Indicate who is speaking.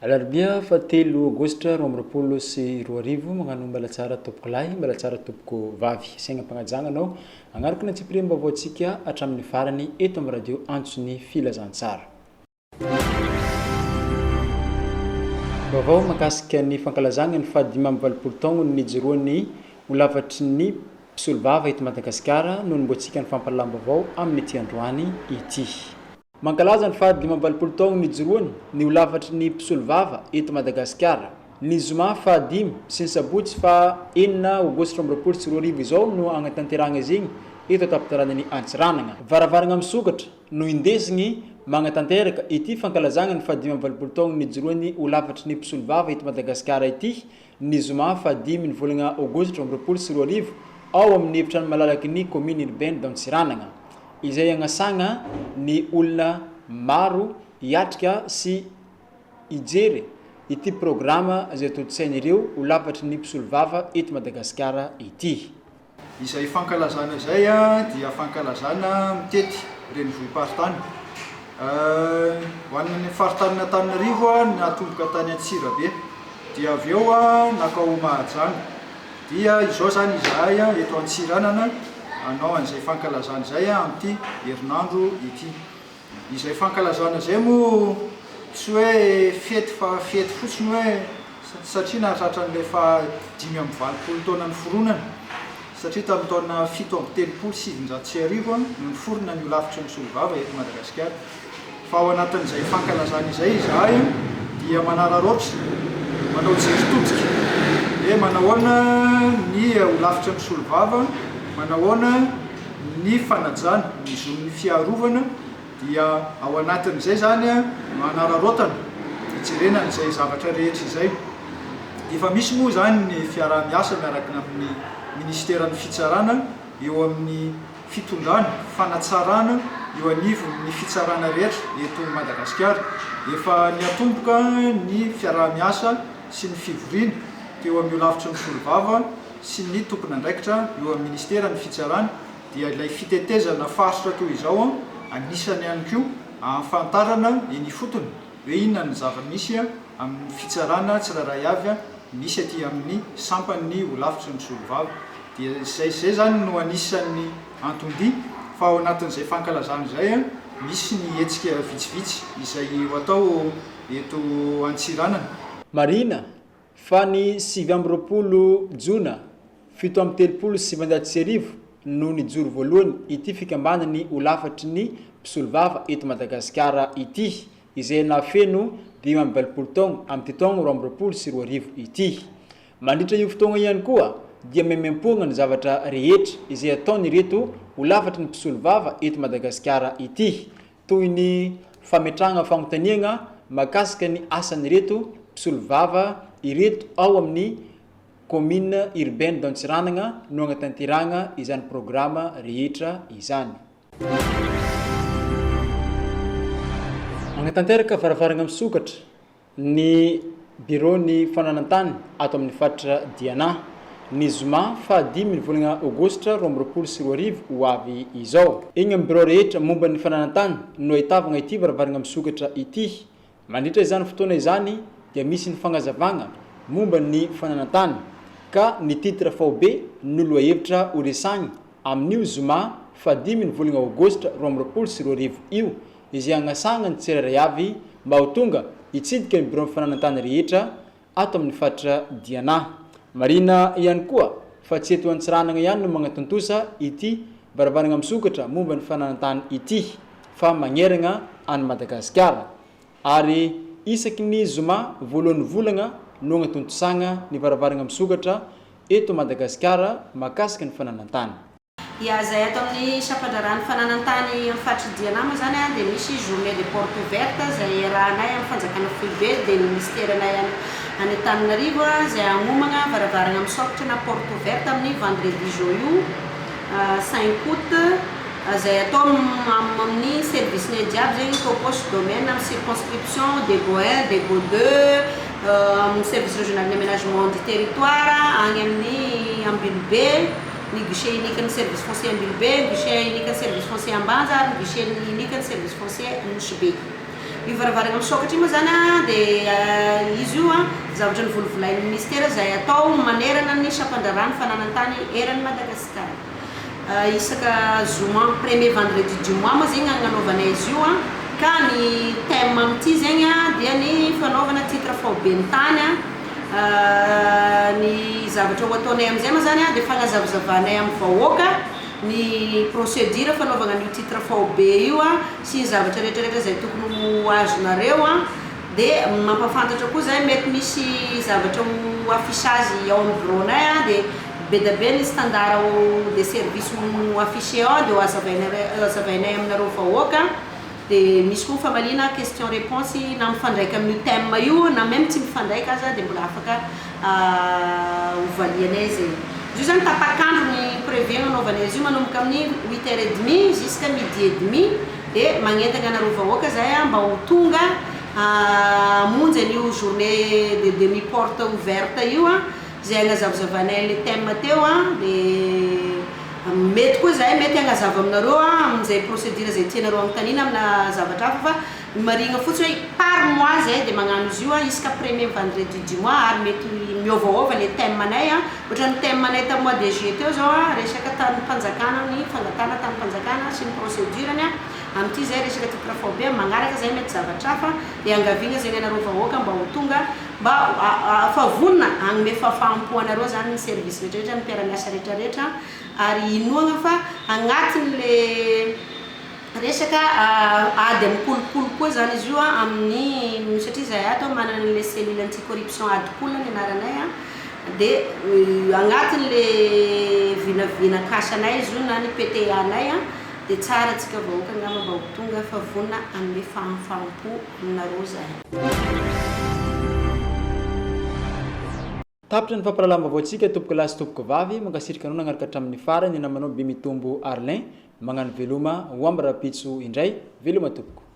Speaker 1: Alarobia fahatelo Aogositra 2024 magnano mbala tsara tompoko lahy, mbala tsara tompoko vavy. Saignampagnajagna anao, agnarako na tsipiremba vaoantsika hatramin'ny farany eto amin'ny radio Antsony Filazantsara. Vaovao mahakasika ny fankalazagna ny fahadimy amby valopolo taogno ny nijoroan'ny holafatry ny mpisolo vava eto Madagasikara noho ny mboantsika ny fampalalam-baovao amin'ny ity androany ity. Mankalaza ny fahadimy amby valopolo taogno nijoroany ny holafatry ny mpisolo vava eto Madagasikara. Ny zoma fahadimy sy ny sabotsy fa 4 Aogositra 2024 izao no agnatanterahagna izy igny eto an-tampon-taranan'ny Antsiranana. Varavaragna misokatra no indesigny magnatanteraka ity fankalazagna ny fahadimy amby valopolo taogno nijoroany holafatry ny mpisolo vava eto Madagasikara ity. Ny zoma fahadimy ny volagna Aogositra 2024 ao amin'ny efitrano malalaky ny commune urbaine d'Antsiranana. Izay agnasagna ny olona maro hiatrika sy hijery ity programa izay totsain'ireo holafatry ny mpisolo vava eto Madagasikara ity.
Speaker 2: Izay fankalazana izay dia fankalazana mitety renivohim-paritany. Ho an'ny faritanina Antananarivo natomboka tany Antsirabe dia avy eo nakao Mahajanga. Dia izao zany izahay eto Antsiranana anao an'izay fankalazana izay amin'ity herinandro ity. Izay fankalazana izay moa tsy hoe fety fa fety fotsiny hoe satria nahatratrany fa 5-20 taona ny foronana. Satria tamin'ny taona 7-telopolo-700 no niforona ny holafatry ny mpisolo vava eto Madagasikara. Fa ao anatin'izay fankalazana izay izahay dia manararaotra, manao jery-totoka. Manahoana ny holafatry ny mpisolo vava, manahoana ny fanajana, ny zon'ny fiarovana, dia ao anatin'izay zany manararaotana hijerena izay zavatra rehetra izay. Efa misy moa zany ny fiaraha-miasa miaraka amin'ny ministeran'ny fitsarana eo amin'ny fitondrana, fanatsarana eo anivon'ny fitsarana rehetra eto Madagasikara. Efa niatomboka ny fiaraha-miasa sy ny fivoriana teo amin'ny holafatry ny mpisolo vava sy ny tompon'andraikitra eo amin'ny ministeran'ny fitsarana. Dia ilay fitetezana faritra toy izao anisany ihany koa ahafantarana eny fotony hoe inona ny zava-misy amin'ny fitsarana tsirairay avy misy aty amin'ny sampan'ny holafatry ny mpisolo vava. Dia izay zany no anisan'ny antondia fa ao anatin'izay fankalazana izay misy ny hetsika vitsivitsy izay ho atao eto Antsiranana.
Speaker 1: Marina fa ny 7 Jona 1779 no nijoro voalohany ity fikambanany holafatry ny mpisolo vava eto Madagasikara ity, izay nafeno 5 amby valopolo taogno amin'ny taogno 2024 ity. Mandritra io fotoagna ihany koa dia memempoagna ny zavatra rehetra izay ataon'ireto holafatry ny mpisolo vava eto Madagasikara ity, toy ny fametrahana fanontaniana mahakasika ny asan'ireto mpisolo vava ireto ao amin'ny commune urbaine d'Antsiranana no agnatanterahagna izany programa rehetra izany. Agnatanteraka varavaragna misokatra ny bureau ny fananantany ato amin'ny faritra Diana. Ny zoma fahadimy ny volagna Aogositra 2024 ho avy izao. Igny amin'ny bureau rehetra momba ny fananantany no ahitavagna ity varavaragna misokatra ity. Mandritra izany fotoana izany dia misy ny fagnazavagna momba ny fananantany ka ny titre faobe no lohahevitra ho resagny amin'io zoma fahadimy ny volagna Aogositra 2024 io, izay agnasagna ny tsirairay avy mba ho tonga hitsidika ny bureau fananantany rehetra ato amin'ny faritra Diana. Marina ihany koa fa tsy eto Antsiranana ihany no magnatontosa ity varavaragna misokatra momba ny fananantany ity fa magneragna any Madagasikara. Ary isaky ny zoma voalohan'ny volagna no agnatontosagna ny varavaragna misokatra eto Madagasikara mahakasika ny fananantany.
Speaker 3: Ia, zay ato amin'ny sampandrarany fananantany amin'ny faritra Diana moa zany dia misy journée de porte ouverte izay arahanay amin'ny fanjakana foibe dia ny ministèrenay any Antananarivo izay agnomagna varavaragna misokatra na porte ouverte amin'ny vendredi zao io 5 août izay atao amin'ny service-ny jiaby zegny ko poste domaine amin'ny circonscription Dego 1, Dego 2, amin'ny service régional d'aménagement du territoire agny amin'ny Ambilobe, ny guichet unique ny service foncier Ambilobe, guichet unique ny service foncier Ambanja, guichet unique ny service foncier Nosy Be. io varavarana misokatra io moa zany dia izy io zavatra ny volovolain'ny ministera izay atao manerana ny sampandrarano fananantany eran'ny Madagasikara. Isaka zoma premier vendredi du mois moa zegny agnanaovana izy io ka ny thème amin'ity zegny dia ny fanaovana titre faoben'ny tany ny zavatra ho ataonay amin'izay moa zany dia fagnazavazavanay amin'ny vahoaka ny procédure fanaovana ny titre faobe io sy ny zavatra rehetrarehetra izay tokony ho azonareo dia mampafantatra koa zay mety misy zavatra ho affichage ao amin'ny bureaunay dia be da be ny standard de service ho affiché ao dia azavainay aminareo vahoaka dia misy koa famaliana question réponse na mifandraika amin'ny thème io na même tsy mifandraika aza dia mbola afaka hovalianay zay. Io zany tapakandro ny prévu anaovana izy io manomboka amin'ny 8h30 jusqu'à 12h30 dia magnetana anareo vahoaka zay mba ho tonga monjy an'io journée de demi porte ouverte io zay agnazavazavanay le thème teo dia mety koa zay mety agnazava aminareo amin'izay procédure zay tianareo anotanina amina zavatra hafa fa marigna fotsiny hoe par mois zay dia magnano izy io isaka premier vendredi du mois ary mety miovaova le thème anay ohatra ny thème anay tamin'ny mois de juillet teo zao resaka tanim-panjakana ny fangatana tanim-panjakana sy ny procédureny amin'ity zay resaka titre faobe magnaraka zay mety zavatra hafa dia angaviana zegny anareo vahoaka mba ho tonga mba favonina agnome fahafaham-po anareo zany ny service rehetrarehetra ny mpiara-miasa rehetrarehetra ary inoagna fa agnatin'le resaka ady amin'ny kolokolo koa zany izy io amin'ny satria zay ato manana le cellule anti-corruption ady-kolona ny anaranay dia agnatin'le vinavina kasanay izy io na ny PTA anay dia tsara atsika vahoaka angamba mba ho tonga favonina amin'ny fahafaham-po aminareo zay.
Speaker 1: Tapitra ny fampahalalam-baovao-tsika tompoko lahy sy tompoko vavy mankasirika anao nagnaraka hatramin'ny farany namanao Bemitombo Arlin magnano veloma ho amby rapitso indray veloma tompoko.